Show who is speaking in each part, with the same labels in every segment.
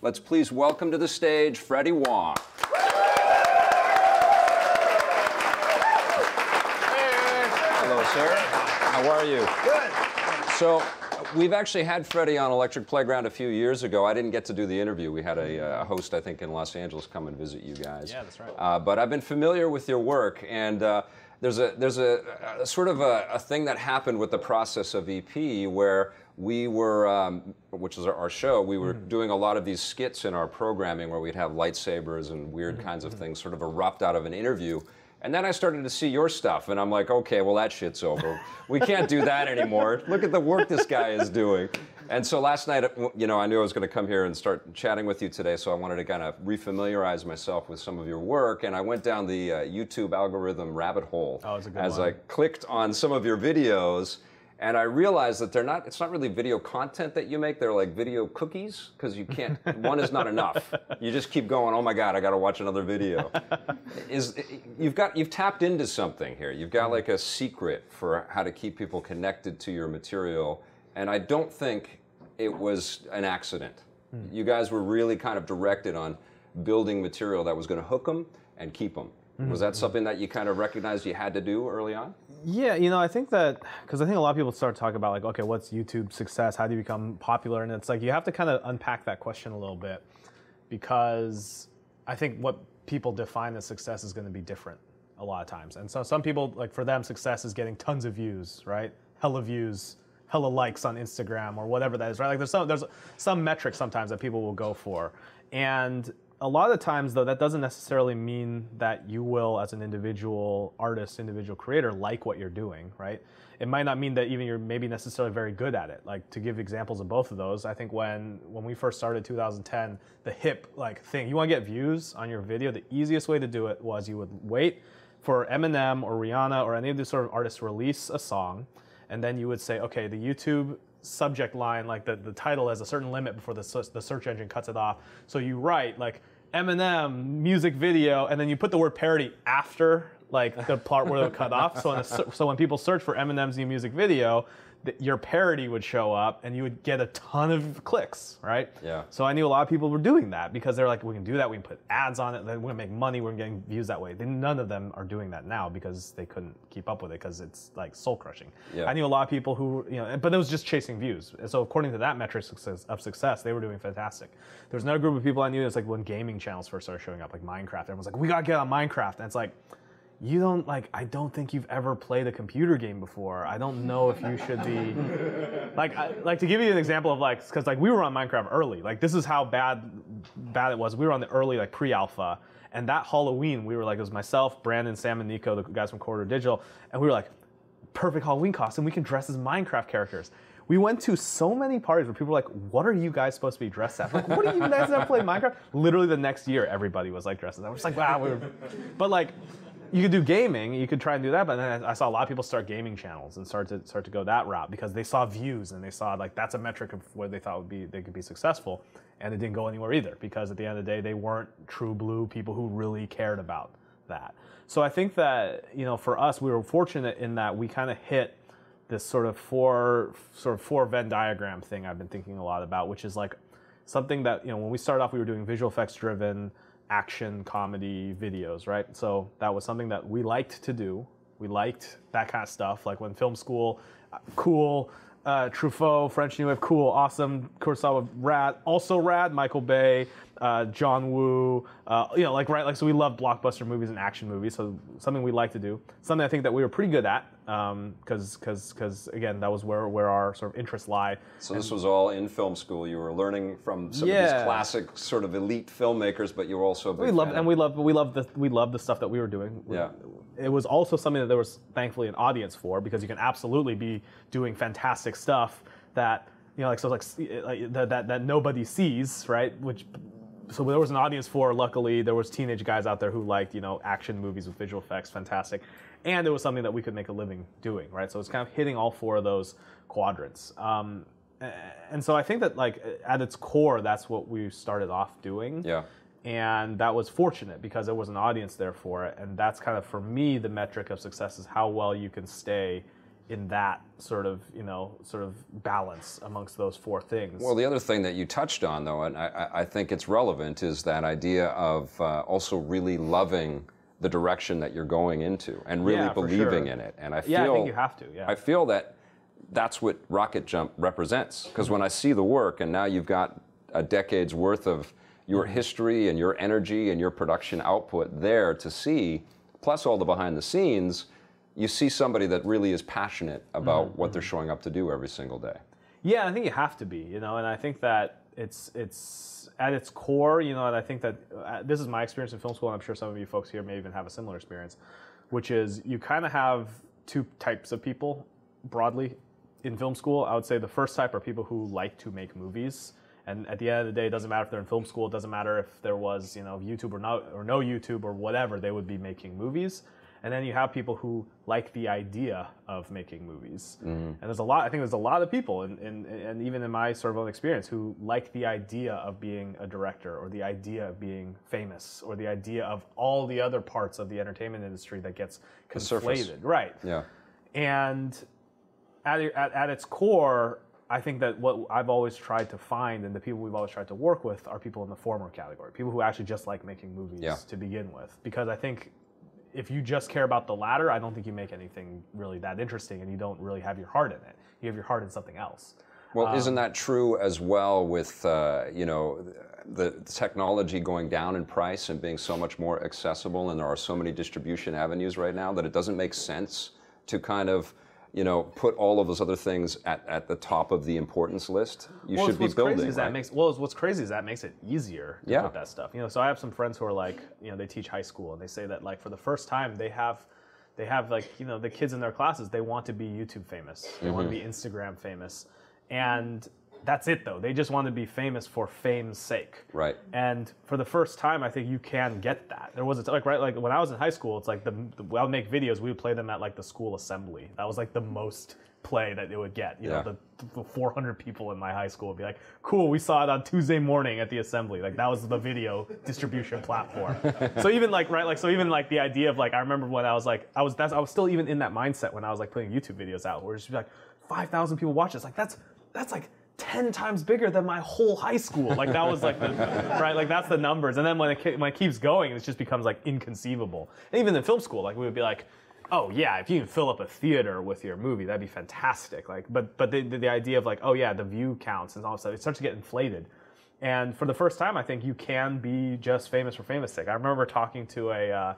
Speaker 1: Let's please welcome to the stage Freddie Wong. Hello, sir. How are you?
Speaker 2: Good.
Speaker 1: So, we've actually had Freddie on Electric Playground a few years ago. I didn't get to do the interview. We had a host, I think, in Los Angeles come and visit you guys.
Speaker 3: Yeah, that's right.
Speaker 1: But I've been familiar with your work, and there's a sort of a thing that happened with the process of EP where we were, which is our show, we were doing a lot of these skits in our programming where we'd have lightsabers and weird kinds of things sort of erupt out of an interview. And then I started to see your stuff, and I'm like, okay, well, that shit's over. We can't do that anymore. Look at the work this guy is doing. And so last night, you know, I knew I was going to come here and start chatting with you today, so I wanted to kind of refamiliarize myself with some of your work, and I went down the YouTube algorithm rabbit hole as I clicked on some of your videos. And I realized that it's not really video content that you make, they're like video cookies, because you can't, one is not enough. You just keep going, oh my God, I gotta watch another video. You've tapped into something here. You've got like a secret for how to keep people connected to your material, and I don't think it was an accident. You guys were really kind of directed on building material that was gonna hook them and keep them. Was that something that you kind of recognized you had to do early on?
Speaker 3: Yeah, you know, I think that, because I think a lot of people start talking about like, okay, what's YouTube success? How do you become popular? And it's like, you have to kind of unpack that question a little bit, because I think what people define as success is going to be different a lot of times. And so some people, like for them, success is getting tons of views, right? Hella views, hella likes on Instagram or whatever that is, right? Like there's some metric sometimes that people will go for. And a lot of times, though, that doesn't necessarily mean that you will, as an individual artist, individual creator, like what you're doing, right? It might not mean that even you're maybe necessarily very good at it. Like, to give examples of both of those, I think when we first started 2010, the hip thing, you want to get views on your video, the easiest way to do it was you would wait for Eminem or Rihanna or any of these sort of artists to release a song, and then you would say, okay, the YouTube subject line, like the title has a certain limit before the search engine cuts it off. So you write like Eminem music video, and then you put the word parody after like the part where they're cut off. So when people search for Eminem's new music video, your parody would show up and you would get a ton of clicks, right?
Speaker 1: Yeah.
Speaker 3: So I knew a lot of people were doing that because they're like, we can do that, we can put ads on it, then we're gonna make money, we're getting views that way. None of them are doing that now because they couldn't keep up with it because it's like soul crushing.
Speaker 1: Yeah.
Speaker 3: I knew a lot of people who, you know, but it was just chasing views. And so according to that metric of success, they were doing fantastic. There's another group of people I knew, it's like when gaming channels first started showing up, like Minecraft. Everyone's like, we gotta get on Minecraft. And it's like, you don't I don't think you've ever played a computer game before. I don't know if you should be, like to give you an example of because we were on Minecraft early. Like this is how bad it was. We were on the early pre-alpha, and that Halloween we were like, it was myself, Brandon, Sam, and Nico, the guys from Corridor Digital, and we were like, perfect Halloween costume. We can dress as Minecraft characters. We went to so many parties where people were like, what are you guys supposed to be dressed as? Like, what are you guys never played Minecraft? Literally the next year, everybody was like dressed as that. We're just like, wow. But you could do gaming, you could try and do that, but then I saw a lot of people start gaming channels and start to go that route because they saw views and they saw that's a metric of where they thought they could be successful, and it didn't go anywhere either because at the end of the day they weren't true blue people who really cared about that. So I think that, you know, for us, we were fortunate in that we kind of hit this sort of four Venn diagram thing I've been thinking a lot about, which is like something that, you know, when we started off, we were doing visual effects driven action comedy videos, right? So that was something that we liked to do. We liked that kind of stuff. Like when film school, cool, Truffaut, French New Wave, cool, awesome, Kurosawa, rad, also rad, Michael Bay, John Woo, you know, so we love blockbuster movies and action movies, so something we like to do. Something I think that we were pretty good at, because again, that was where our sort of interests lie.
Speaker 1: So this was all in film school. You were learning from some of these classic sort of elite filmmakers, but you were also a big fan.
Speaker 3: We loved the stuff that we were doing.
Speaker 1: Yeah.
Speaker 3: It was also something that there was thankfully an audience for, because you can absolutely be doing fantastic stuff that, you know, that nobody sees, right? So there was an audience for. Luckily, there was teenage guys out there who liked, you know, action movies with visual effects, fantastic, and it was something that we could make a living doing, right? So it's kind of hitting all four of those quadrants. And so I think that at its core, that's what we started off doing.
Speaker 1: Yeah.
Speaker 3: And that was fortunate because there was an audience there for it. And that's kind of, for me, the metric of success is how well you can stay in that sort of balance amongst those four things.
Speaker 1: Well, the other thing that you touched on, though, and I think it's relevant, is that idea of also really loving the direction that you're going into and really believing in it. And I feel,
Speaker 3: I think you have to. Yeah.
Speaker 1: I feel that that's what Rocket Jump represents. Because when I see the work, and now you've got a decade's worth of your history and your energy and your production output there to see, plus all the behind the scenes, you see somebody that really is passionate about what they're showing up to do every single day.
Speaker 3: Yeah, I think you have to be, and I think that it's at its core, and I think that this is my experience in film school, and I'm sure some of you folks here may even have a similar experience, which is you kind of have two types of people broadly in film school. I would say the first type are people who like to make movies. And at the end of the day, it doesn't matter if they're in film school, it doesn't matter if there was, YouTube or no YouTube or whatever, they would be making movies. And then you have people who like the idea of making movies. And I think there's a lot of people, and even in my sort of own experience, who like the idea of being a director, or the idea of being famous, or the idea of all the other parts of the entertainment industry that gets conflated. Right.
Speaker 1: Yeah.
Speaker 3: And at its core, I think that what I've always tried to find, and the people we've always tried to work with, are people in the former category, people who actually just like making movies to begin with. Because I think if you just care about the latter, I don't think you make anything really that interesting, and you don't really have your heart in it. You have your heart in something else.
Speaker 1: Well, isn't that true as well with the technology going down in price and being so much more accessible, and there are so many distribution avenues right now that it doesn't make sense to kind of put all of those other things at the top of the importance list? You should be building, right?
Speaker 3: What's crazy is that makes it easier to put that stuff. So I have some friends who are like, they teach high school, and they say that like for the first time they have like, the kids in their classes, they want to be YouTube famous. They want to be Instagram famous. And that's it, though. They just want to be famous for fame's sake.
Speaker 1: Right.
Speaker 3: And for the first time, I think you can get that. There was like when I was in high school, it's like I would make videos. We would play them at like the school assembly. That was like the most play that it would get. The 400 people in my high school would be like, "Cool, we saw it on Tuesday morning at the assembly." Like that was the video distribution platform. So even like the idea of like, I remember when I was still even in that mindset when I was like putting YouTube videos out, where it's just like 5,000 people watch this. Like that's like 10 times bigger than my whole high school. Like that was like like that's the numbers. And then when it keeps going, it just becomes like inconceivable. And even in film school, like we would be like, oh yeah, if you can fill up a theater with your movie, that'd be fantastic. Like, but the idea of like, oh yeah, the view counts and all that stuff, it starts to get inflated. And for the first time, I think you can be just famous for famous sake. I remember talking to I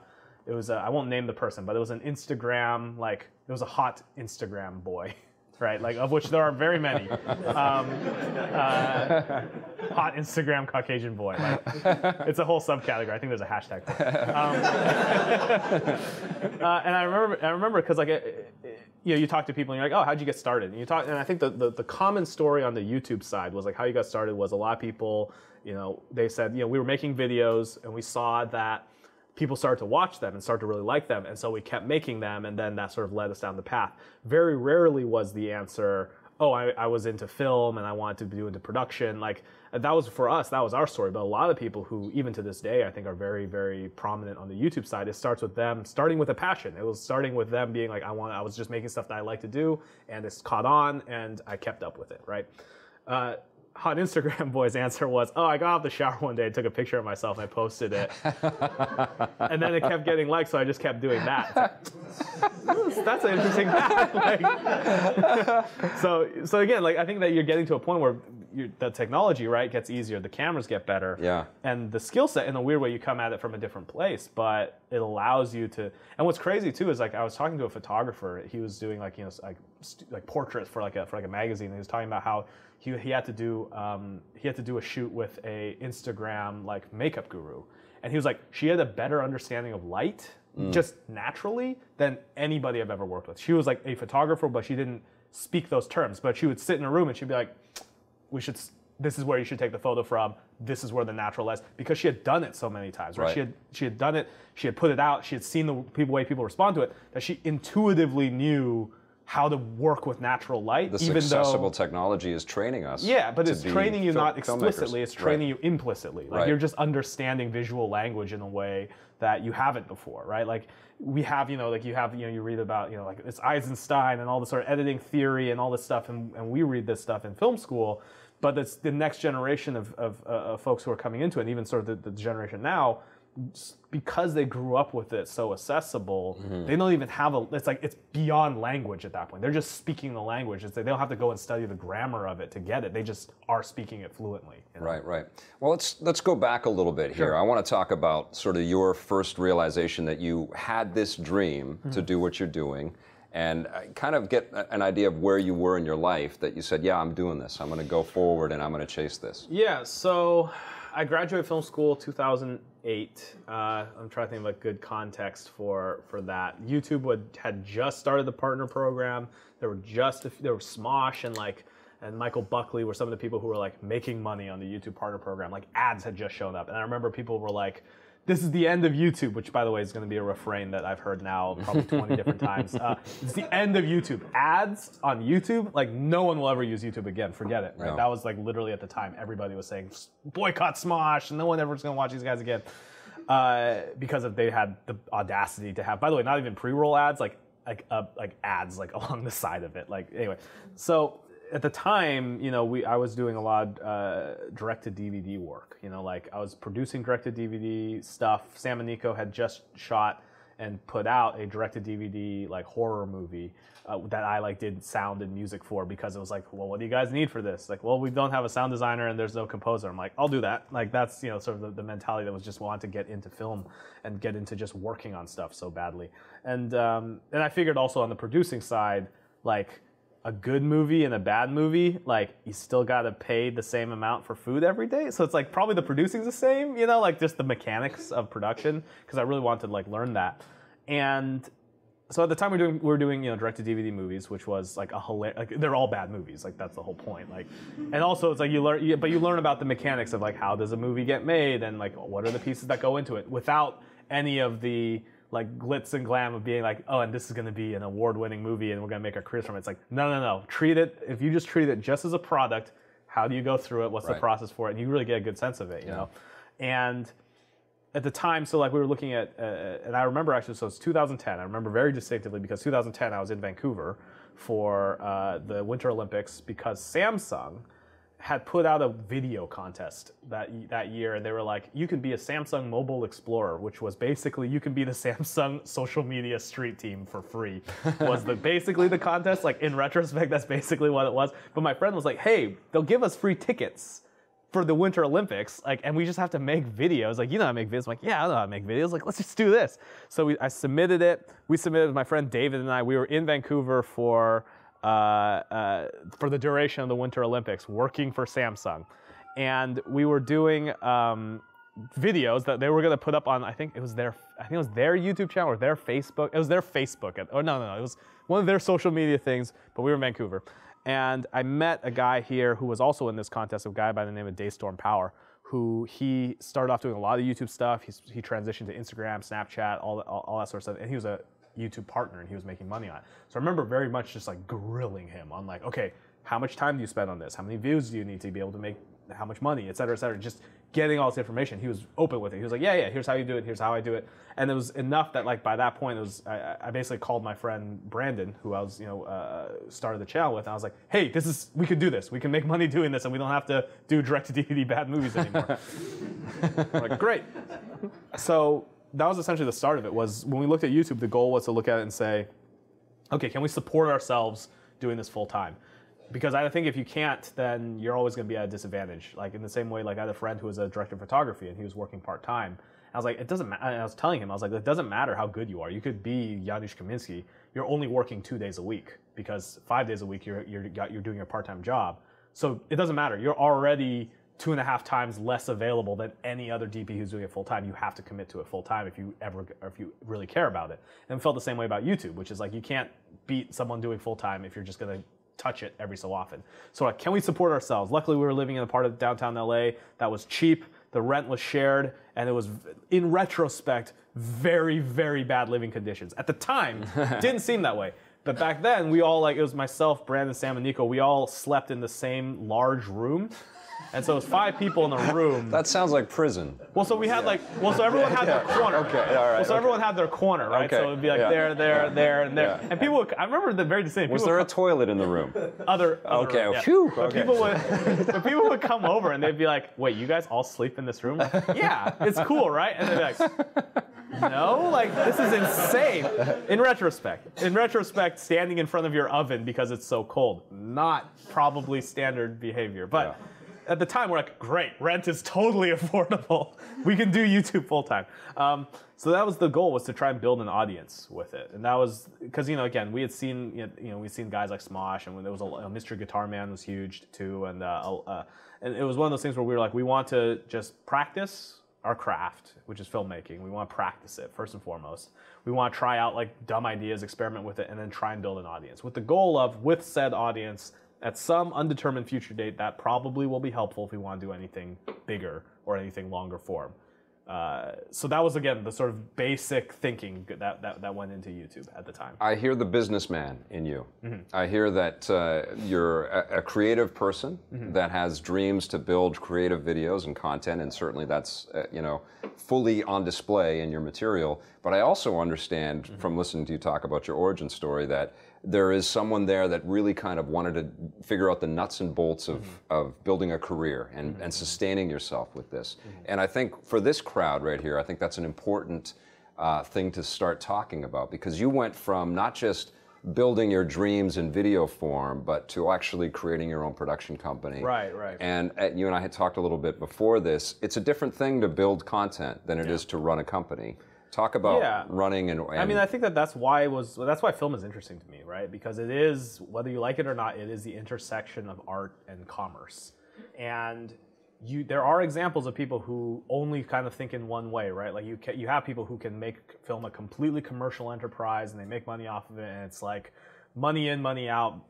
Speaker 3: won't name the person, but it was an Instagram, like it was a hot Instagram boy. Right, like of which there are very many. Hot Instagram Caucasian boy. Like, it's a whole subcategory. I think there's a hashtag for it. And I remember because like you talk to people and you're like, oh, how'd you get started? And I think the common story on the YouTube side was like how you got started was a lot of people, they said, we were making videos and we saw that people started to watch them and start to really like them, and so we kept making them, and then that sort of led us down the path. Very rarely was the answer, oh, I was into film and I wanted to do into production. Like that was for us, that was our story. But a lot of people who, even to this day, I think are very, very prominent on the YouTube side, it starts with them starting with a passion. It was starting with them being like, I was just making stuff that I like to do, and it's caught on, and I kept up with it, right? Hot Instagram boy's answer was, oh, I got out the shower one day, I took a picture of myself and I posted it. And then it kept getting likes, so I just kept doing that. That's an interesting path. Like, so again, like I think that you're getting to a point where the technology, right, gets easier, the cameras get better, and the skill set, in a weird way, you come at it from a different place, but it allows you to. And what's crazy too is like I was talking to a photographer. He was doing like like portraits for like a magazine. And he was talking about how he had to do a shoot with a Instagram like makeup guru, and he was like, she had a better understanding of light just naturally than anybody I've ever worked with. She was like a photographer, but she didn't speak those terms. But she would sit in a room and she'd be like, this is where you should take the photo from. This is where the natural lies, because she had done it so many times, right? She had done it. She had put it out. She had seen the way people respond to it, that she intuitively knew how to work with natural light.
Speaker 1: This accessible technology is training us.
Speaker 3: Yeah, but it's training you not explicitly, it's training you implicitly. Like you're just understanding visual language in a way that you haven't before, right? Like we have, you read about, like it's Eisenstein and all this sort of editing theory and all this stuff, and we read this stuff in film school, but it's the next generation of folks who are coming into it, and even sort of the generation now, because they grew up with it so accessible, they don't even have it's beyond language at that point. They're just speaking the language. They don't have to go and study the grammar of it to get it. They just are speaking it fluently.
Speaker 1: Right. Well, let's go back a little bit here. I want to talk about sort of your first realization that you had this dream to do what you're doing, and kind of get an idea of where you were in your life that you said, yeah, I'm doing this. I'm going to go forward and I'm going to chase this.
Speaker 3: Yeah, so I graduated film school 2008. I'm trying to think of a good context for that. YouTube had just started the partner program. There were Smosh and Michael Buckley were some of the people who were like making money on the YouTube partner program. Like ads had just shown up, and I remember people were like, "This is the end of YouTube," which, by the way, is going to be a refrain that I've heard now probably 20 different times. It's the end of YouTube. Ads on YouTube, like no one will ever use YouTube again. Forget it. Right? No. That was like literally at the time everybody was saying boycott Smosh, and no one ever is going to watch these guys again because they had the audacity to have. By the way, not even pre-roll ads, like ads like along the side of it. Like anyway, so. At the time, I was doing a lot of direct-to-DVD work. Like I was producing direct-to-DVD stuff. Sam and Nico had just shot and put out a direct-to-DVD like horror movie that I did sound and music for, because it was like, well, what do you guys need for this? Like, well, we don't have a sound designer and there's no composer. I'm like, I'll do that. Like that's sort of the mentality that was just wanting to get into film and get into just working on stuff so badly. And I figured also on the producing side, like, a good movie and a bad movie, like you still got to pay the same amount for food every day. So it's like probably the producing's the same, like just the mechanics of production, because I really wanted to learn that. And so at the time we were doing direct-to-DVD movies, which was like a hilarious, they're all bad movies, like that's the whole point. Like, and also it's like you learn about the mechanics of like how does a movie get made and like what are the pieces that go into it without any of the glitz and glam of being like, oh, and this is going to be an award-winning movie and we're going to make our careers from it. It's like, no. If you just treat it just as a product, how do you go through it? What's the process for it? And you really get a good sense of it, you know? And at the time, so we were looking at, and I remember actually, so it's 2010. I remember very distinctively because 2010 I was in Vancouver for the Winter Olympics, because Samsung had put out a video contest that year, and they were like, you can be a Samsung Mobile Explorer, which was basically you can be the Samsung social media street team for free, was basically the contest. Like in retrospect, that's basically what it was. But my friend was like, hey, they'll give us free tickets for the Winter Olympics, and we just have to make videos. Like, you know how to make videos? I'm like, yeah, I know how to make videos. Like, let's just do this. So I submitted it. We submitted, my friend David and I, we were in Vancouver for the duration of the Winter Olympics, working for Samsung, and we were doing videos that they were going to put up on. I think it was their YouTube channel or their Facebook. It was their Facebook. It was one of their social media things. But we were in Vancouver, and I met a guy here who was also in this contest. A guy by the name of Daystorm Power, who he started off doing a lot of YouTube stuff. He transitioned to Instagram, Snapchat, all that sort of stuff, and he was a YouTube partner and he was making money on it. So I remember very much just grilling him on okay, how much time do you spend on this? How many views do you need to be able to make how much money, et cetera, et cetera. Just getting all this information. He was open with it. He was like, yeah, here's how you do it. Here's how I do it. And it was enough that by that point, I basically called my friend Brandon, who I was, started the channel with. And I was like, hey, we could do this. We can make money doing this, and we don't have to do direct-to-DVD bad movies anymore. I'm like, great. So that was essentially the start of it. Was when we looked at YouTube, the goal was to look at it and say, okay, can we support ourselves doing this full time? Because I think if you can't, then you're always going to be at a disadvantage. Like in the same way, I had a friend who was a director of photography and he was working part time. I was like, it doesn't matter. I was telling him, it doesn't matter how good you are. You could be Janusz Kaminski. You're only working 2 days a week, because 5 days a week you're doing your part-time job. So it doesn't matter. You're already 2.5 times less available than any other DP who's doing it full time. You have to commit to it full time if you really care about it. And I felt the same way about YouTube, which is you can't beat someone doing full time if you're just going to touch it every so often. So can we support ourselves? Luckily, we were living in a part of downtown LA that was cheap. The rent was shared, and it was, in retrospect, very, very bad living conditions. At the time, didn't seem that way. But back then, we all it was myself, Brandon, Sam, and Nico. We all slept in the same large room. And so it was 5 people in the room.
Speaker 1: That sounds like prison.
Speaker 3: Well, so we had so everyone had their corner.
Speaker 1: Okay, all right.
Speaker 3: Well, so everyone had their corner, right?
Speaker 1: Okay.
Speaker 3: So it'd be like there, and there.
Speaker 1: Yeah.
Speaker 3: And people would, I remember the very distinct.
Speaker 1: Was there a toilet in the room?
Speaker 3: Other
Speaker 1: Okay.
Speaker 3: room, yeah.
Speaker 1: Phew.
Speaker 3: But people would come over and they'd be like, wait, you guys all sleep in this room? Like, yeah, it's cool, right? And they'd be like, no, like this is insane. In retrospect, standing in front of your oven because it's so cold, not probably standard behavior. But at the time, we're like, great, rent is totally affordable. We can do YouTube full time. So that was the goal, was to try and build an audience with it. And that was because, again, we had seen, we'd seen guys like Smosh, and when there was Mr. Guitar Man was huge too, and it was one of those things where we were like, we want to just practice our craft, which is filmmaking. We want to practice it first and foremost. We want to try out dumb ideas, experiment with it, and then try and build an audience with the goal of, with said audience, at some undetermined future date, that probably will be helpful if we want to do anything bigger or anything longer form. So that was, again, the sort of basic thinking that went into YouTube at the time.
Speaker 1: I hear the businessman in you. Mm-hmm. I hear that you're a creative person that has dreams to build creative videos and content, and certainly that's fully on display in your material. But I also understand from listening to you talk about your origin story that there is someone there that really kind of wanted to figure out the nuts and bolts of building a career and sustaining yourself with this. And I think for this crowd right here, I think that's an important thing to start talking about, because you went from not just building your dreams in video form, but to actually creating your own production company.
Speaker 3: Right.
Speaker 1: And you and I had talked a little bit before this. It's a different thing to build content than it is to run a company. Talk about running and
Speaker 3: I mean, I think that's why film is interesting to me, right? Because it is, whether you like it or not, it is the intersection of art and commerce. And there are examples of people who only kind of think in one way, right? Like you have people who can make film a completely commercial enterprise and they make money off of it, and it's like money in, money out,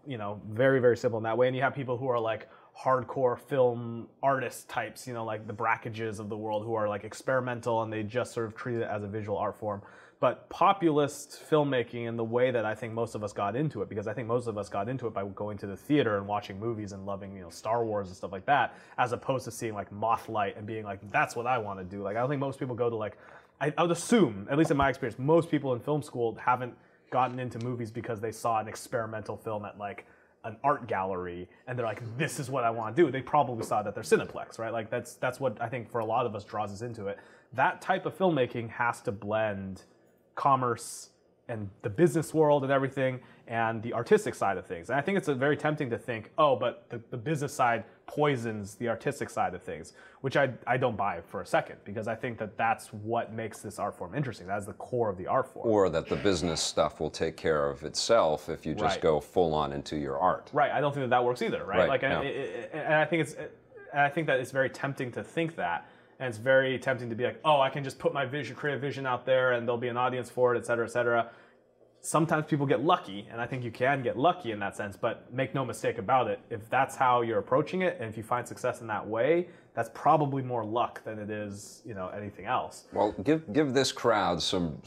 Speaker 3: very, very simple in that way. And you have people who are like hardcore film artist types, like the Brackages of the world, who are like experimental and they just sort of treat it as a visual art form. But populist filmmaking, in the way that I think most of us got into it, because I think most of us got into it by going to the theater and watching movies and loving, Star Wars and stuff like that, as opposed to seeing like Mothlight and being like, that's what I want to do. Like, I don't think most people go to I would assume, at least in my experience, most people in film school haven't gotten into movies because they saw an experimental film at an art gallery and they're like, this is what I want to do. They probably saw that they're Cineplex, right? Like that's what I think for a lot of us draws us into it. That type of filmmaking has to blend commerce and the business world and everything and the artistic side of things. And I think it's very tempting to think, oh, but the business side poisons the artistic side of things, which I don't buy for a second, because I think that's what makes this art form interesting. That's the core of the art form.
Speaker 1: Or that the business stuff will take care of itself if you just go full on into your art.
Speaker 3: Right. I don't think that works either, right? And I think that it's very tempting to think that. And it's very tempting to be like, oh, I can just put my creative vision out there and there'll be an audience for it, et cetera, et cetera. Sometimes people get lucky, and I think you can get lucky in that sense, but make no mistake about it, if that's how you're approaching it, and if you find success in that way, that's probably more luck than it is, anything else.
Speaker 1: Well, give this crowd some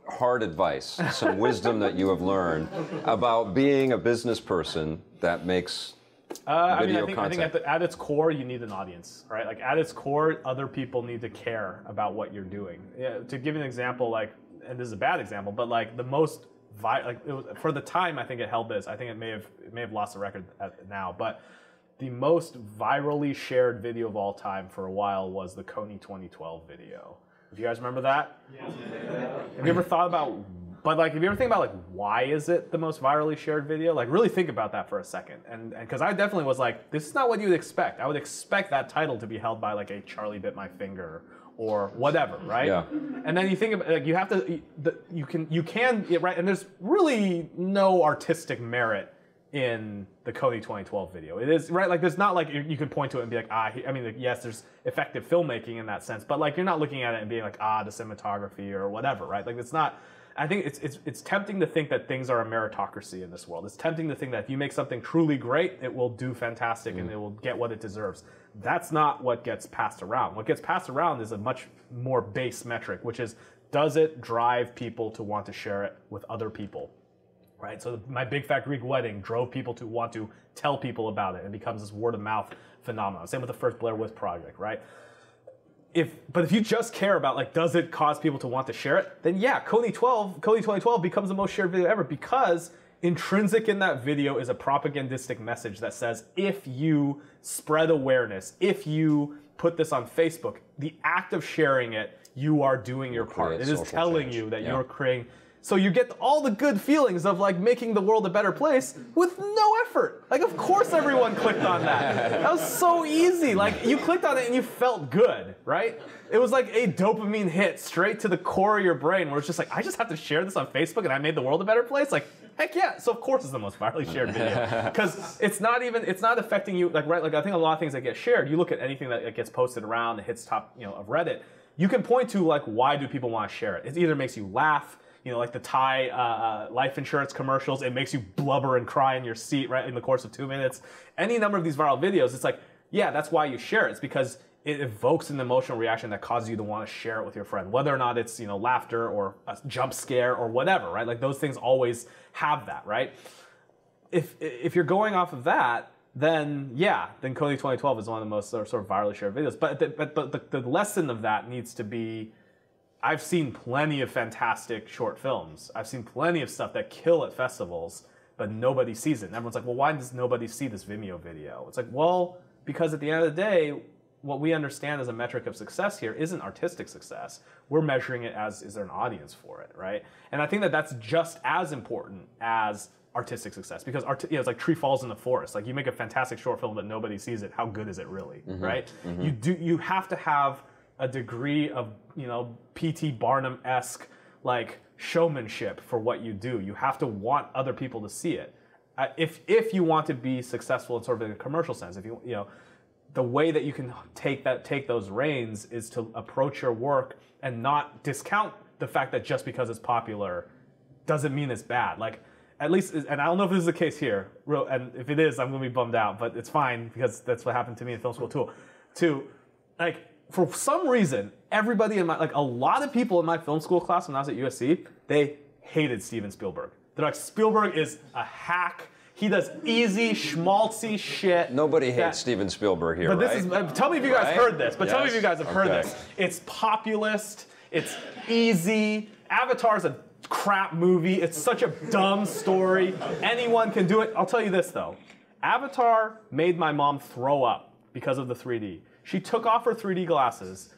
Speaker 1: hard advice, some wisdom that you have learned about being a business person that makes
Speaker 3: I think at its core, you need an audience, right? Like at its core, other people need to care about what you're doing. Yeah, to give you an example, and this is a bad example, but the most for the time, I think it held this. I think it may have lost the record now, but the most virally shared video of all time for a while was the Kony 2012 video. Do you guys remember that? Yeah. Have you ever thought about? But if you ever think about why is it the most virally shared video? Really think about that for a second, and because I definitely was like, this is not what you would expect. I would expect that title to be held by a Charlie Bit My Finger or whatever, right? Yeah. And then you think about you have to you can right, and there's really no artistic merit in the Kony 2012 video. It is right, there's not you can point to it and be like, yes, there's effective filmmaking in that sense, but you're not looking at it and being like, the cinematography or whatever, right? It's not. I think it's tempting to think that things are a meritocracy in this world. It's tempting to think that if you make something truly great, it will do fantastic and it will get what it deserves. That's not what gets passed around. What gets passed around is a much more base metric, which is, does it drive people to want to share it with other people? right? So my big fat Greek wedding drove people to want to tell people about it, and it becomes this word of mouth phenomenon. Same with the first Blair Witch Project, right? But if you just care about, like, does it cause people to want to share it, then yeah, Kony 2012 becomes the most shared video ever, because intrinsic in that video is a propagandistic message that says, if you spread awareness, if you put this on Facebook, the act of sharing it, you are doing your part. It is telling you that you're creating. So you get all the good feelings of, like, making the world a better place with no effort. Like, of course everyone clicked on that. That was so easy. Like, you clicked on it and you felt good, right? It was like a dopamine hit straight to the core of your brain, where it's just like, I just have to share this on Facebook and I made the world a better place? Like, heck yeah. So of course it's the most virally shared video. Because it's not affecting you, like, right? Like, I think a lot of things that get shared, you look at anything that gets posted around, that hits top, of Reddit, you can point to, like, why do people want to share it? It either makes you laugh, like the Thai life insurance commercials, it makes you blubber and cry in your seat, right, in the course of 2 minutes. Any number of these viral videos, it's like, yeah, that's why you share it. It's because it evokes an emotional reaction that causes you to want to share it with your friend, whether or not it's, laughter or a jump scare or whatever, right? Like, those things always have that, right? If you're going off of that, then yeah, then Kony 2012 is one of the most sort of virally shared videos. But the lesson of that needs to be, I've seen plenty of fantastic short films. I've seen plenty of stuff that kill at festivals, but nobody sees it. And everyone's like, well, why does nobody see this Vimeo video? It's like, well, because at the end of the day, what we understand as a metric of success here isn't artistic success. We're measuring it as, is there an audience for it, right? And I think that that's just as important as artistic success, because it's like tree falls in the forest. Like, you make a fantastic short film but nobody sees it, how good is it really, right? You have to have a degree of, P.T. Barnum-esque, like, showmanship for what you do. You have to want other people to see it. If you want to be successful in sort of a commercial sense, if the way that you can take those reins is to approach your work and not discount the fact that just because it's popular doesn't mean it's bad. Like, at least, and I don't know if this is the case here, and if it is, I'm going to be bummed out, but it's fine, because that's what happened to me in film school too. Like, for some reason, everybody in a lot of people in my film school class when I was at USC, they hated Steven Spielberg. They're like, Spielberg is a hack. He does easy, schmaltzy shit.
Speaker 1: Nobody hates Steven Spielberg here,
Speaker 3: but this
Speaker 1: right?
Speaker 3: Tell me if you guys heard this. But tell me if you guys have heard this. It's populist. It's easy. Avatar's a crap movie. It's such a dumb story. Anyone can do it. I'll tell you this, though. Avatar made my mom throw up because of the 3D. She took off her 3D glasses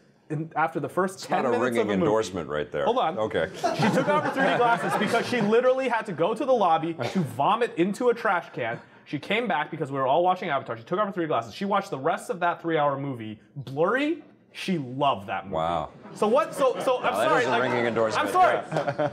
Speaker 3: after the first 10 minutes of the movie. It's not a ringing
Speaker 1: endorsement right there.
Speaker 3: Hold on.
Speaker 1: Okay.
Speaker 3: She took off her 3D glasses because she literally had to go to the lobby to vomit into a trash can. She came back because we were all watching Avatar. She took off her 3D glasses. She watched the rest of that 3-hour movie blurry. She loved that movie.
Speaker 1: Wow.
Speaker 3: So what? So I'm sorry.
Speaker 1: That is a ringing endorsement.
Speaker 3: I'm sorry.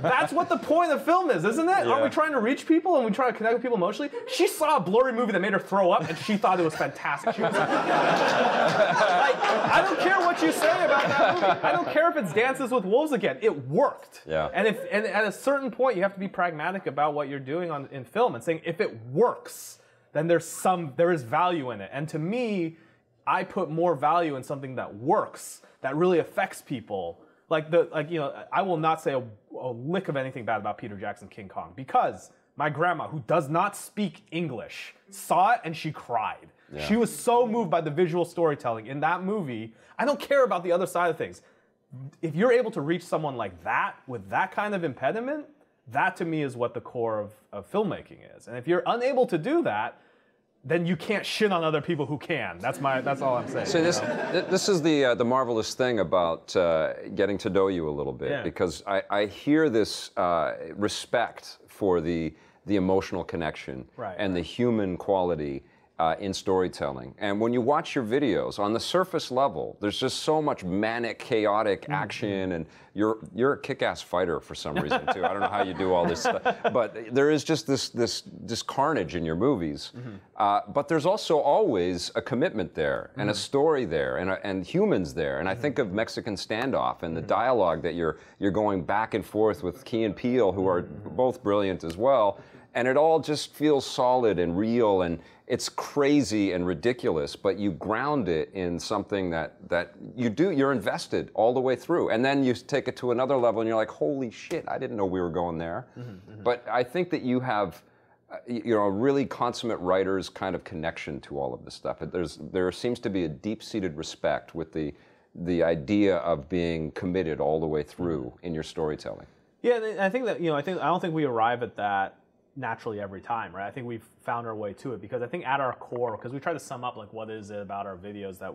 Speaker 3: That's what the point of film is, isn't it? Yeah. Aren't we trying to reach people and we try to connect with people emotionally? She saw a blurry movie that made her throw up, and she thought it was fantastic. She was like, I don't care what you say about that movie. I don't care if it's Dances with Wolves again. It worked.
Speaker 1: Yeah.
Speaker 3: And at a certain point, you have to be pragmatic about what you're doing in film and saying, if it works, then there is value in it. And to me, I put more value in something that works, that really affects people. I will not say a lick of anything bad about Peter Jackson's King Kong, because my grandma, who does not speak English, saw it and she cried. Yeah. She was so moved by the visual storytelling in that movie. I don't care about the other side of things. If you're able to reach someone like that with that kind of impediment, that to me is what the core of filmmaking is. And if you're unable to do that, then you can't shit on other people who can. That's all I'm saying.
Speaker 1: So this is the marvelous thing about getting to know you a little bit, because I hear this respect for the emotional connection and the human quality in storytelling. And when you watch your videos, on the surface level, there's just so much manic, chaotic action, and you're a kick-ass fighter for some reason too. I don't know how you do all this stuff, but there is just this carnage in your movies. But there's also always a commitment there, and a story there, and humans there. And I think of Mexican Standoff and the dialogue that you're going back and forth with Key and Peele, who are both brilliant as well. and it all just feels solid and real, and it's crazy and ridiculous, but you ground it in something that you're invested all the way through, and then you take it to another level, and you're like, holy shit, I didn't know we were going there. But I think that you have, you know, a really consummate writer's kind of connection to all of this stuff. There seems to be a deep-seated respect with the idea of being committed all the way through in your storytelling.
Speaker 3: Yeah, and I think that, you know, I don't think we arrive at that naturally every time, right? I think we've found our way to it, because I think at our core, because we try to sum up like what is it about our videos that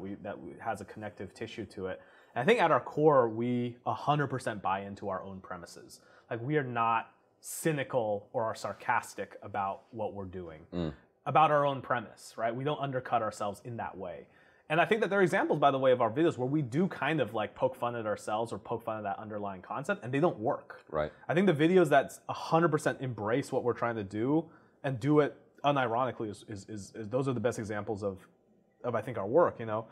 Speaker 3: has a connective tissue to it. And I think at our core, we 100% buy into our own premises. Like, we are not cynical or sarcastic about what we're doing, about our own premise, right? We don't undercut ourselves in that way. And I think that there are examples, by the way, of our videos where we do kind of like poke fun at ourselves or poke fun at that underlying concept, and they don't work.
Speaker 1: Right.
Speaker 3: I think the videos that 100% embrace what we're trying to do and do it unironically is those are the best examples of I think our work, you know.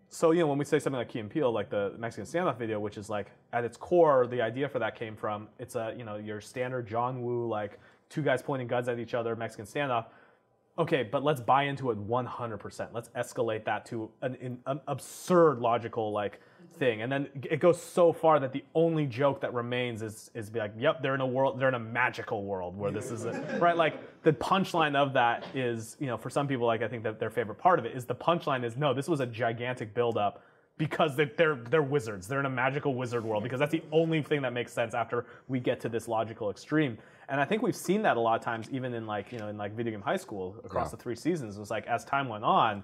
Speaker 3: So, you know, when we say something like Key and Peele, like the Mexican standoff video, which is like at its core, the idea for that came from, it's a, you know, your standard John Woo, like two guys pointing guns at each other, Mexican standoff. Okay, but let's buy into it 100%. Let's escalate that to an absurd logical like thing, and then it goes so far that the only joke that remains is be like, yep, they're in a magical world where this is right. Like, the punchline of that is, you know, for some people, like, I think that their favorite part of it is the punchline is, no, this was a gigantic buildup because they're wizards. They're in a magical wizard world, because that's the only thing that makes sense after we get to this logical extreme. And I think we've seen that a lot of times, even in like, you know, in like Video Game High School across the 3 seasons. It was like, as time went on,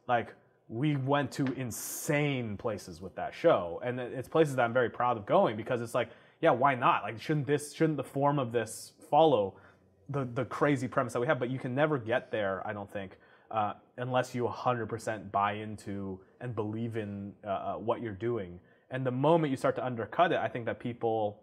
Speaker 3: like, we went to insane places with that show, and it's places that I'm very proud of going, because it's like, yeah, why not? Like, shouldn't the form of this follow the crazy premise that we have? But you can never get there, I don't think, unless you 100% buy into and believe in what you're doing. And the moment you start to undercut it, I think that people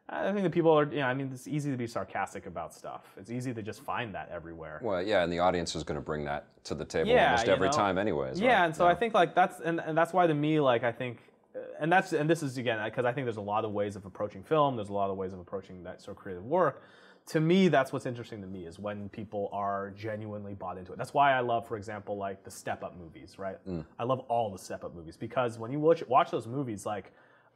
Speaker 3: are, you know, I mean, it's easy to be sarcastic about stuff. It's easy to just find that everywhere.
Speaker 1: Well, yeah, and the audience is going to bring that to the table almost every time anyways.
Speaker 3: Yeah,
Speaker 1: right?
Speaker 3: and so I think like that's why to me, like, I think, and this is, again, because I think there's a lot of ways of approaching film. There's a lot of ways of approaching that sort of creative work. To me, that's what's interesting to me, is when people are genuinely bought into it. That's why I love, for example, like the Step Up movies, right? I love all the Step Up movies, because when you watch those movies, like,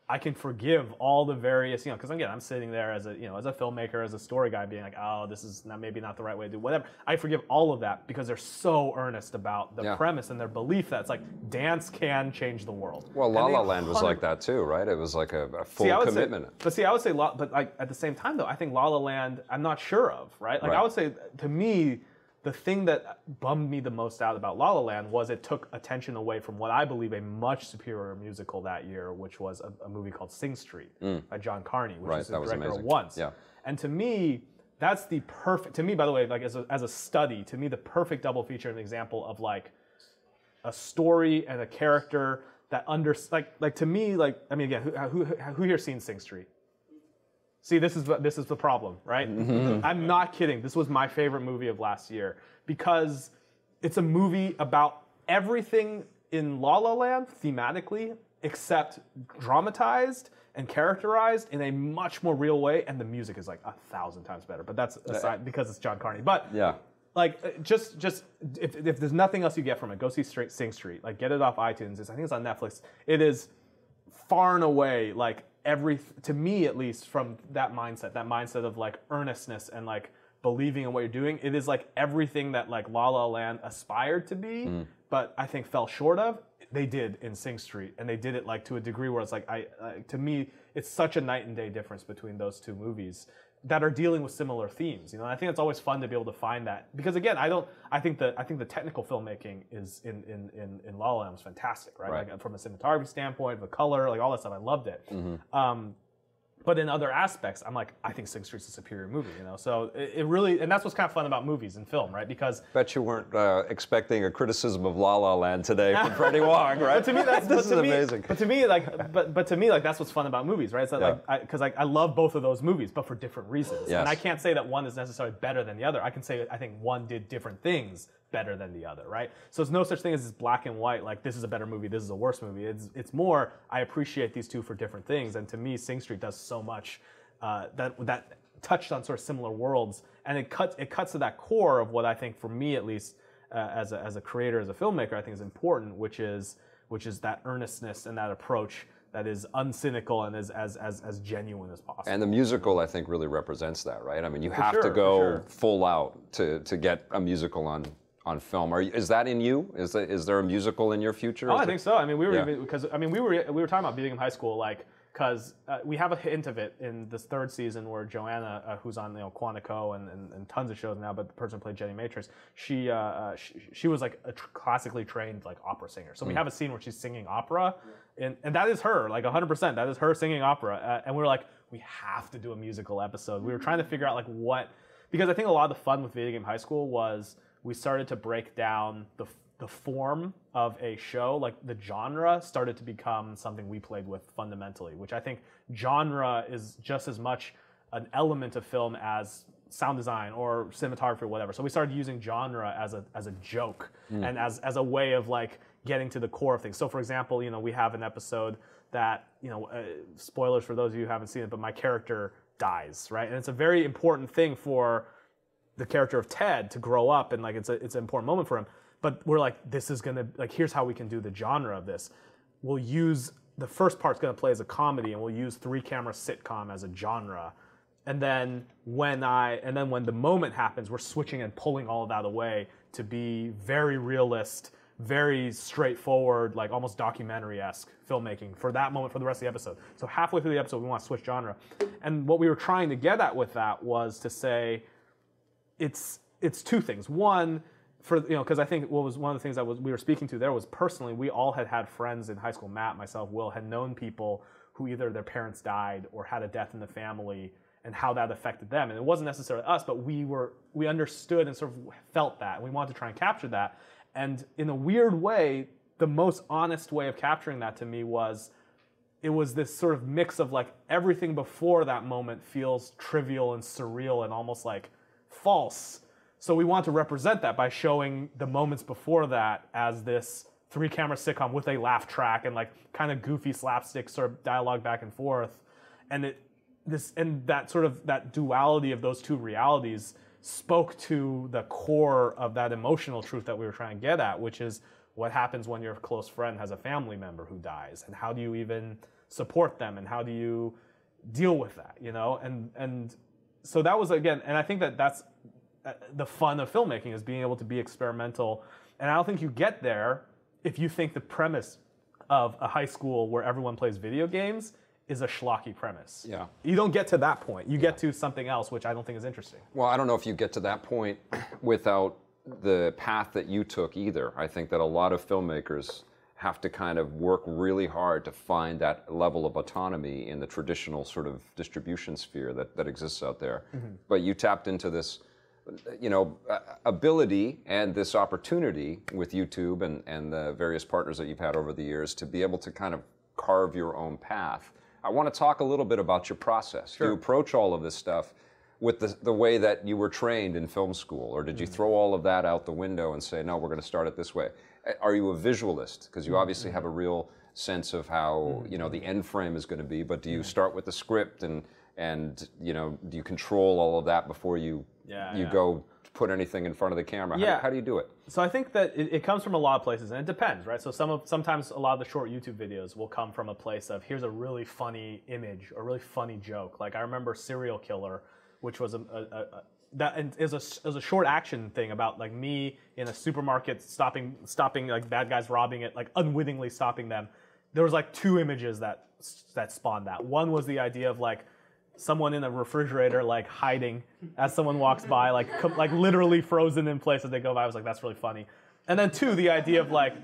Speaker 3: I can forgive all the various, you know, because again, I'm sitting there as a, you know, as a filmmaker, as a story guy, being like, oh, this is maybe not the right way to do whatever. I forgive all of that because they're so earnest about the premise and their belief that it's like, dance can change the world.
Speaker 1: Well, La La Land was like that too, right? It was like a full commitment.
Speaker 3: I would say, but like at the same time though, I think La La Land, I'm not sure of, right? Like, I would say, to me, the thing that bummed me the most out about La La Land was it took attention away from what I believe a much superior musical that year, which was a movie called Sing Street by John Carney, which is the director of Once.
Speaker 1: Yeah.
Speaker 3: And to me, that's the perfect, to me, by the way, like as a study, to me, the perfect double feature and example of like a story and a character that like to me, like, I mean, again, who here's seen Sing Street? See, this is the problem, right? I'm not kidding. This was my favorite movie of last year, because it's a movie about everything in La La Land thematically, except dramatized and characterized in a much more real way, and the music is like 1,000 times better. But that's aside, because it's John Carney. But
Speaker 1: yeah, like,
Speaker 3: just if there's nothing else you get from it, go see Sing Street. Like, get it off iTunes. I think it's on Netflix. It is far and away, like, to me at least, from that mindset of like earnestness and like believing in what you're doing, it is like everything that like La La Land aspired to be, but I think fell short of, they did in Sing Street, and they did it like to a degree where it's like, to me, it's such a night and day difference between those two movies that are dealing with similar themes, you know. And I think it's always fun to be able to find that, because again, I think the technical filmmaking is in La La Land was fantastic, right? Like, from a cinematography standpoint, the color, like all that stuff, I loved it. But in other aspects, I'm like, I think Sing Street's a superior movie, you know? So it really, and that's what's kind of fun about movies and film, right? Because...
Speaker 1: Bet you weren't expecting a criticism of La La Land today from Freddie Wong, right?
Speaker 3: But to me,
Speaker 1: this is amazing.
Speaker 3: But to me, like, that's what's fun about movies, right? So because I love both of those movies, but for different reasons.
Speaker 1: Yes.
Speaker 3: And I can't say that one is necessarily better than the other. I can say I think one did different things better than the other, right? So it's no such thing as this black and white, like, this is a better movie, this is a worse movie. It's more, I appreciate these two for different things, and to me, Sing Street does so much that touched on sort of similar worlds, and it cuts to that core of what I think, for me at least, as a creator, as a filmmaker, I think is important, which is that earnestness and that approach that is uncynical and is as genuine as possible.
Speaker 1: And the musical, I think, really represents that, right? I mean, you have to go full out to get a musical on film. Is that in you? Is there a musical in your future?
Speaker 3: Oh, I think so. I mean, we were talking about Beatingham High School, like, because we have a hint of it in this third season where Joanna, who's on Quantico and tons of shows now, but the person who played Jenny Matrix, she was like a classically trained like opera singer. So we have a scene where she's singing opera, and that is her, like 100%. That is her singing opera, and we were like, we have to do a musical episode. We were trying to figure out like what, because I think a lot of the fun with Beatingham High School was we started to break down the form of a show, like the genre started to become something we played with fundamentally, which I think genre is just as much an element of film as sound design or cinematography or whatever. So we started using genre as a joke and as a way of like getting to the core of things. So for example, we have an episode that, spoilers for those of you who haven't seen it, but my character dies, right? And it's a very important thing for the character of Ted to grow up, and like it's an important moment for him. But we're like, this is gonna, like, here's how we can do the genre of this. We'll use, the first part's gonna play as a comedy, and we'll use 3-camera sitcom as a genre. And then when the moment happens, we're switching and pulling all of that away to be very realist, very straightforward, like almost documentary-esque filmmaking for that moment, for the rest of the episode. So halfway through the episode, we want to switch genre. And what we were trying to get at with that was to say, it's two things. One, because I think what was one of the things we were speaking to there was personally, we all had friends in high school. Matt, myself, Will, had known people who either their parents died or had a death in the family, and how that affected them. And it wasn't necessarily us, but we understood and sort of felt that, and we wanted to try and capture that. And in a weird way, the most honest way of capturing that to me was, it was this sort of mix of like everything before that moment feels trivial and surreal and almost like false. So we want to represent that by showing the moments before that as this 3-camera sitcom with a laugh track and like kind of goofy slapstick sort of dialogue back and forth. And that duality of those two realities spoke to the core of that emotional truth that we were trying to get at, which is what happens when your close friend has a family member who dies, and how do you even support them, and how do you deal with that, And so that was, again, and I think that's the fun of filmmaking, is being able to be experimental. And I don't think you get there if you think the premise of a high school where everyone plays video games is a schlocky premise.
Speaker 1: Yeah.
Speaker 3: You don't get to that point. You get to something else, which I don't think is interesting.
Speaker 1: Well, I don't know if you get to that point without the path that you took either. I think that a lot of filmmakers have to kind of work really hard to find that level of autonomy in the traditional sort of distribution sphere that exists out there. Mm-hmm. But you tapped into this ability and this opportunity with YouTube and the various partners that you've had over the years to be able to kind of carve your own path. I want to talk a little bit about your process. Sure. Do you approach all of this stuff with the way that you were trained in film school, or did you throw all of that out the window and say, no, we're going to start it this way? Are you a visualist? Because you obviously have a real sense of how the end frame is going to be, but do you start with the script and do you control all of that before you go put anything in front of the camera? How do you do it?
Speaker 3: So I think that it comes from a lot of places, and it depends, right? So sometimes a lot of the short YouTube videos will come from a place of, here's a really funny image or really funny joke. Like I remember Serial Killer, which was a short action thing about like me in a supermarket stopping like bad guys robbing it, like unwittingly stopping them. There was like 2 images that spawned that. One was the idea of like someone in a refrigerator like hiding as someone walks by, like literally frozen in place as they go by. I was like, that's really funny. And then 2, the idea of like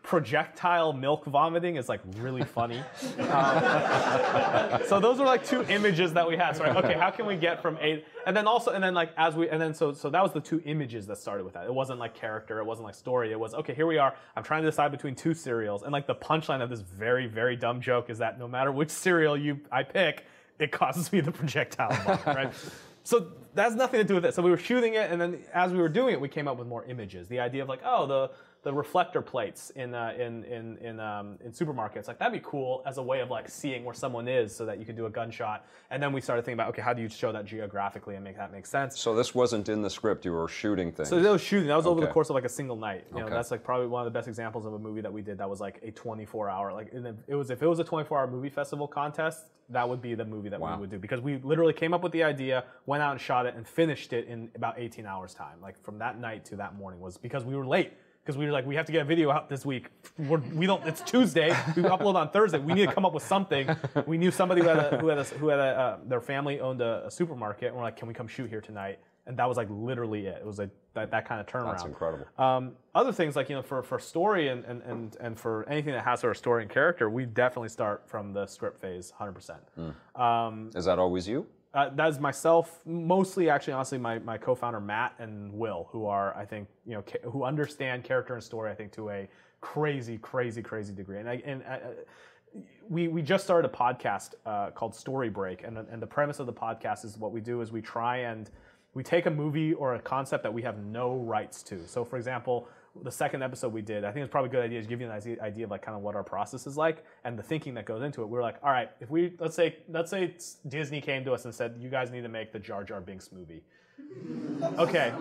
Speaker 3: projectile milk vomiting is like really funny. So those are like 2 images that we had. So like, okay, how can we get from 8? So that was the 2 images that started with that. It wasn't like character, it wasn't like story. It was, okay, here we are. I'm trying to decide between 2 cereals. And like the punchline of this very, very dumb joke is that no matter which cereal I pick, it causes me the projectile vomit, right? So that has nothing to do with it. So we were shooting it, and then as we were doing it, we came up with more images. The idea of like, oh, the the reflector plates in supermarkets. Like, that'd be cool as a way of like seeing where someone is, so that you could do a gunshot. And then we started thinking about, okay, how do you show that geographically and make that make sense?
Speaker 1: So this wasn't in the script. You were shooting things.
Speaker 3: So that was shooting. That was over the course of like a single night. You know,
Speaker 1: Okay.
Speaker 3: that's like probably one of the best examples of a movie that we did that was like a 24-hour. Like, and it was, if it was a 24-hour movie festival contest, that would be the movie that we would do, because we literally came up with the idea, went out and shot it, and finished it in about 18 hours time. Like, from that night to that morning, was because we were late. Because we were like, we have to get a video out this week. We don't. It's Tuesday. We upload on Thursday. We need to come up with something. We knew somebody who had their family owned a supermarket, and we're like, can we come shoot here tonight? And that was like literally it. It was like that kind of turnaround. That's
Speaker 1: incredible.
Speaker 3: Other things like, you know, for story and for anything that has sort of story and character, we definitely start from the script phase 100%.
Speaker 1: Is that always you?
Speaker 3: That is myself, mostly, actually, honestly, my co-founder Matt and Will, who are, I think, you know, who understand character and story, I think, to a crazy degree. And we just started a podcast called Story Break, and the premise of the podcast is, what we do is we try and we take a movie or a concept that we have no rights to. So, for example, the second episode we did, I think it's probably a good idea to give you an idea of like kind of what our process is like and the thinking that goes into it. We're like, all right, if we let's say Disney came to us and said, you guys need to make the Jar Jar Binks movie. Okay,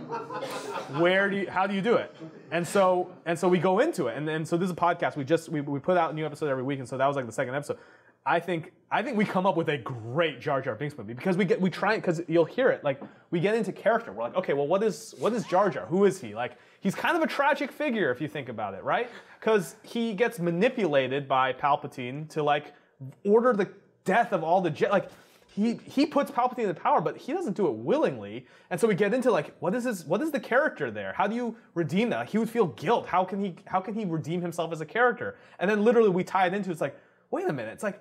Speaker 3: how do you do it? And so we go into it, and then so this is a podcast. We put out a new episode every week, and so that was like the second episode. I think we come up with a great Jar Jar Binks movie, because we try it, because you'll hear it, like, we get into character. We're like, okay, well, what is Jar Jar? Who is he? Like, he's kind of a tragic figure if you think about it, right? Because he gets manipulated by Palpatine to like order the death of all the Jedi. Like, he puts Palpatine in power, but he doesn't do it willingly. And so we get into like, what is the character there? How do you redeem that? Like, he would feel guilt. How can he redeem himself as a character? And then literally we tie it into, it's like, wait a minute, it's like,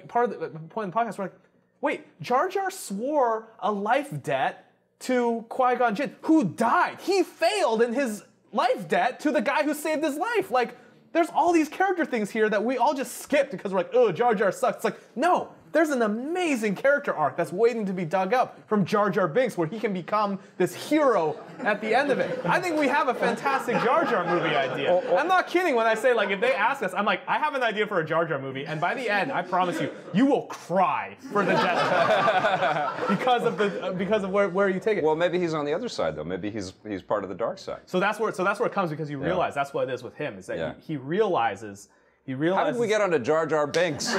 Speaker 3: part of the point of the podcast, we're like, wait, Jar Jar swore a life debt to Qui-Gon Jinn, who died. He failed in his life debt to the guy who saved his life. Like, there's all these character things here that we all just skipped because we're like, oh, Jar Jar sucks. It's like, no, there's an amazing character arc that's waiting to be dug up from Jar Jar Binks, where he can become this hero at the end of it. I think we have a fantastic Jar Jar movie idea. I'm not kidding when I say, like, if they ask us, I'm like, I have an idea for a Jar Jar movie, and by the end, I promise you, you will cry for the death because of where you take it.
Speaker 1: Well, maybe he's on the other side, though. Maybe he's part of the dark side.
Speaker 3: So that's where it comes, because you realize that's what it is with him, is that he realizes.
Speaker 1: How did we get onto Jar Jar Binks?
Speaker 3: Here's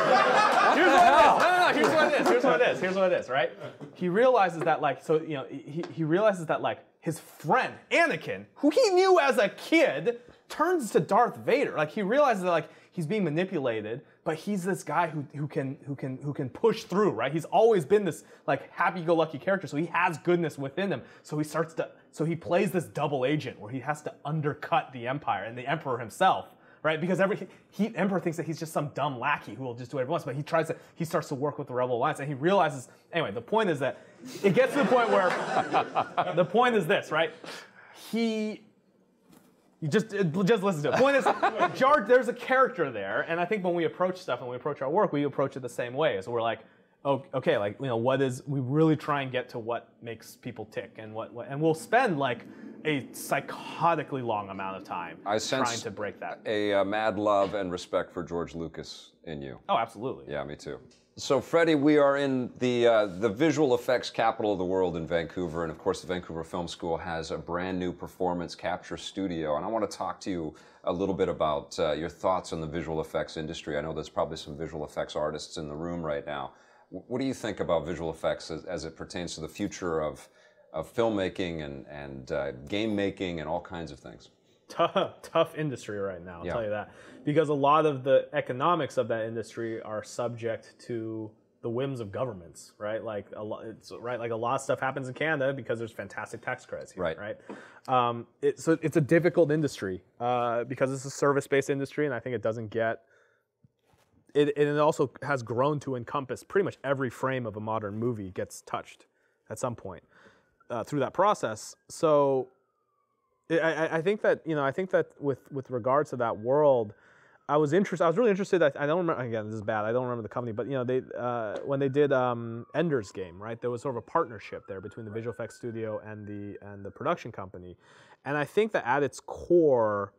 Speaker 3: what it is, right? He realizes that, like, so, you know, he realizes that, like, his friend, Anakin, who he knew as a kid, turns to Darth Vader. Like, he realizes that, like, he's being manipulated, but he's this guy who can push through, right? He's always been this, like, happy-go-lucky character, so he has goodness within him. So he plays this double agent where he has to undercut the Empire and the Emperor himself. Right, because Emperor thinks that he's just some dumb lackey who will just do whatever he wants, but he starts to work with the Rebel Alliance, and he realizes, anyway, the point is that it gets to the point where, the point is this, right? You just listen to it. The point is, there's a character there, and I think when we approach stuff and we approach our work, we approach it the same way. So we're like, oh, okay, like, you know, we really try and get to what makes people tick, and and we'll spend like a psychotically long amount of time trying to break that.
Speaker 1: A mad love and respect for George Lucas in you.
Speaker 3: Oh, absolutely.
Speaker 1: Yeah, me too. So, Freddie, we are in the visual effects capital of the world in Vancouver, and of course the Vancouver Film School has a brand new performance capture studio, and I want to talk to you a little bit about your thoughts on the visual effects industry. I know there's probably some visual effects artists in the room right now. What do you think about visual effects as it pertains to the future of filmmaking and game making and all kinds of things?
Speaker 3: Tough industry right now, I'll tell you that. Because a lot of the economics of that industry are subject to the whims of governments, right? Like a lot of stuff happens in Canada because there's fantastic tax credits here, right? So it's a difficult industry because it's a service-based industry, and I think it doesn't get. It also has grown to encompass pretty much every frame of a modern movie gets touched at some point through that process. So I think that with regards to that world, I was really interested. I don't remember. Again, this is bad. I don't remember the company, but they when they did Ender's Game, right? There was sort of a partnership there between the visual effects studio and the production company, and I think that at its core,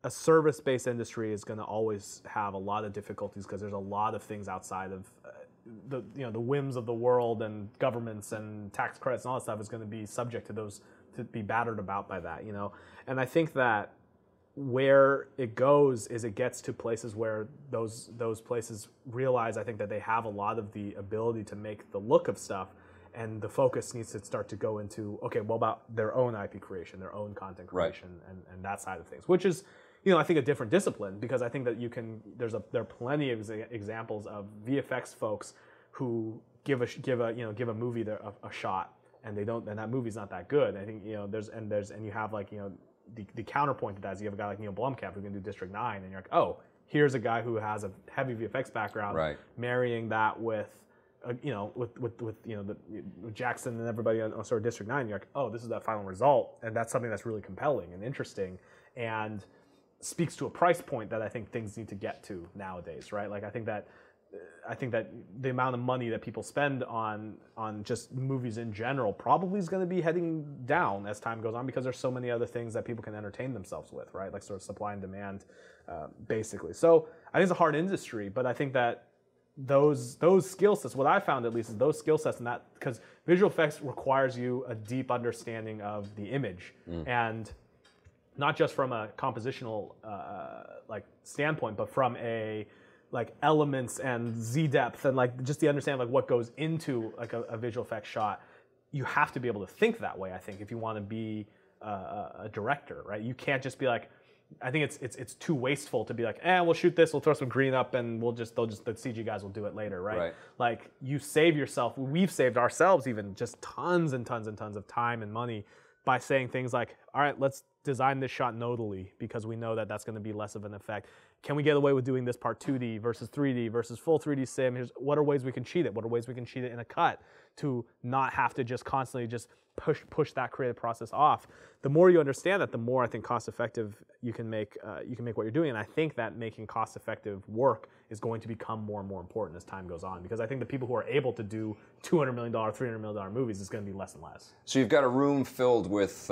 Speaker 3: a service-based industry is going to always have a lot of difficulties because there's a lot of things outside of the whims of the world and governments and tax credits and all that stuff is going to be subject to those, to be battered about by that, and I think that where it goes is it gets to places where those places realize, I think, that they have a lot of the ability to make the look of stuff, and the focus needs to start to go into, okay, well, about their own IP creation, their own content creation, and that side of things, which is, I think, a different discipline, because I think that there are plenty of examples of VFX folks who give a movie a shot, and that movie's not that good. I think you have the counterpoint to that is you have a guy like Neil Blomkamp who can do District 9, and you're like, oh, here's a guy who has a heavy VFX background, marrying that with Jackson and everybody on sort of District 9. You're like, oh, this is that final result, and that's something that's really compelling and interesting, and speaks to a price point that I think things need to get to nowadays, right? Like I think that the amount of money that people spend on just movies in general probably is going to be heading down as time goes on, because there's so many other things that people can entertain themselves with, right? Like sort of supply and demand, basically. So I think it's a hard industry, but I think that those skill sets, what I found at least, is those skill sets, and that because visual effects requires you a deep understanding of the image, and not just from a compositional standpoint, but from a elements and Z depth and just the understanding what goes into a visual effects shot. You have to be able to think that way, I think, if you want to be a director, right? You can't just be I think it's too wasteful to be we'll shoot this, we'll throw some green up, and the CG guys will do it later, right? Like you save yourself, we've saved ourselves even just tons and tons and tons of time and money by saying things like, all right, let's design this shot nodally because we know that that's going to be less of an effect. Can we get away with doing this part 2D versus 3D versus full 3D sim? What are ways we can cheat it? What are ways we can cheat it in a cut to not have to just constantly just push that creative process off? The more you understand that, the more I think cost effective you can make what you're doing. And I think that making cost effective work is going to become more and more important as time goes on, because I think the people who are able to do $200 million, $300 million movies is going to be less and less.
Speaker 1: So you've got a room filled with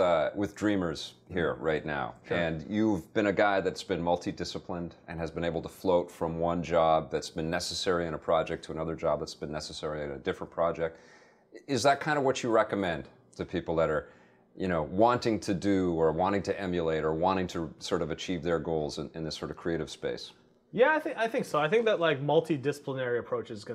Speaker 1: dreamers here right now, and you've been a guy that's been multidisciplined and has been able to float from one job that's been necessary in a project to another job that's been necessary in a different project. Is that kind of what you recommend to people that are, wanting to do or wanting to emulate or wanting to sort of achieve their goals in this sort of creative space?
Speaker 3: Yeah, I think so. I think that multidisciplinary approach is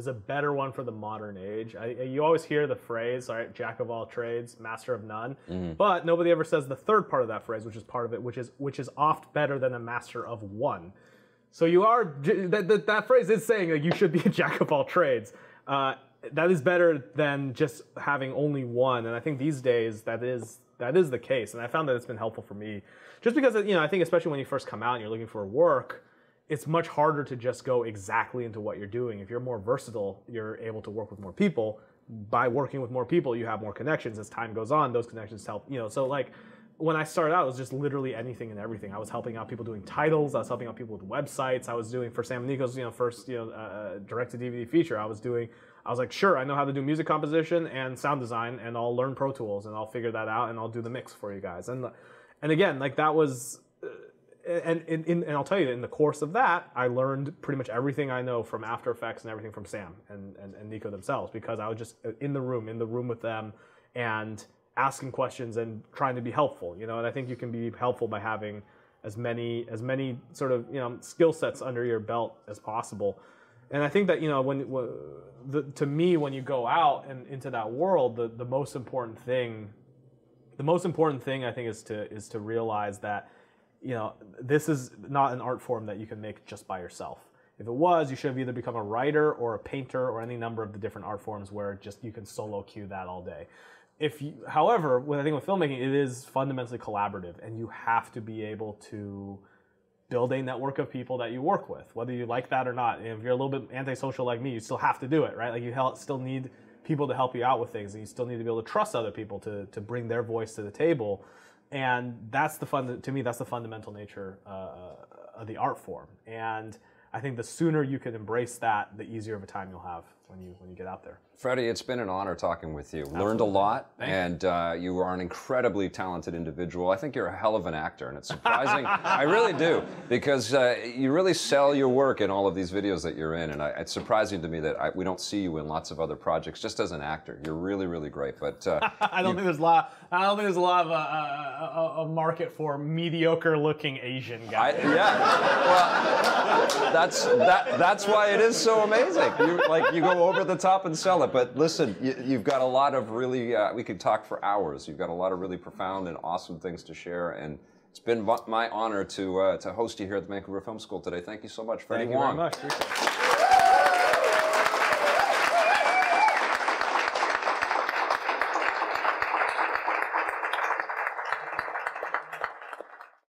Speaker 3: a better one for the modern age. You always hear the phrase, all right, jack of all trades, master of none, but nobody ever says the third part of that phrase, which is part of it, which is oft better than a master of one. So you are that phrase is saying you should be a jack of all trades. That is better than just having only one, and I think these days that is the case, and I found that it's been helpful for me. Just because, I think especially when you first come out and you're looking for work, it's much harder to just go exactly into what you're doing. If you're more versatile, you're able to work with more people. By working with more people, you have more connections. As time goes on, those connections help, so when I started out, it was just literally anything and everything. I was helping out people doing titles. I was helping out people with websites. I was doing, for Sam and Nico's, first, direct-to-DVD feature, I was like, sure, I know how to do music composition and sound design, and I'll learn Pro Tools, and I'll figure that out, and I'll do the mix for you guys. And again, that was, and I'll tell you, in the course of that, I learned pretty much everything I know from After Effects and everything from Sam and Nico themselves, because I was just in the room with them, and asking questions and trying to be helpful, and I think you can be helpful by having as many sort of, skill sets under your belt as possible. And I think that, to me, when you go out and into that world, the most important thing I think is to realize that, this is not an art form that you can make just by yourself. If it was, you should have either become a writer or a painter or any number of the different art forms where just you can solo cue that all day. However, I think with filmmaking, it is fundamentally collaborative, and you have to be able to build a network of people that you work with, whether you like that or not. And if you're a little bit antisocial like me, you still have to do it, right? You still need people to help you out with things, and you still need to be able to trust other people to bring their voice to the table. And that's to me, that's the fundamental nature the art form. And I think the sooner you can embrace that, the easier of a time you'll have when you get out there.
Speaker 1: Freddie, it's been an honor talking with you. Absolutely. Learned a lot, and you are an incredibly talented individual. I think you're a hell of an actor, and it's surprising. I really do, because you really sell your work in all of these videos that you're in, and it's surprising to me that we don't see you in lots of other projects just as an actor. You're really, really great. But
Speaker 3: I don't think there's a lot. I don't think there's a lot of a market for mediocre-looking Asian guys.
Speaker 1: Well, that's why it is so amazing. You go over the top and sell it. But listen, you've got a lot of really, we could talk for hours. You've got a lot of really profound and awesome things to share. And it's been my honor to host you here at the Vancouver Film School today. Thank you so much, Freddie Wong.
Speaker 3: Thank you very much. Appreciate it.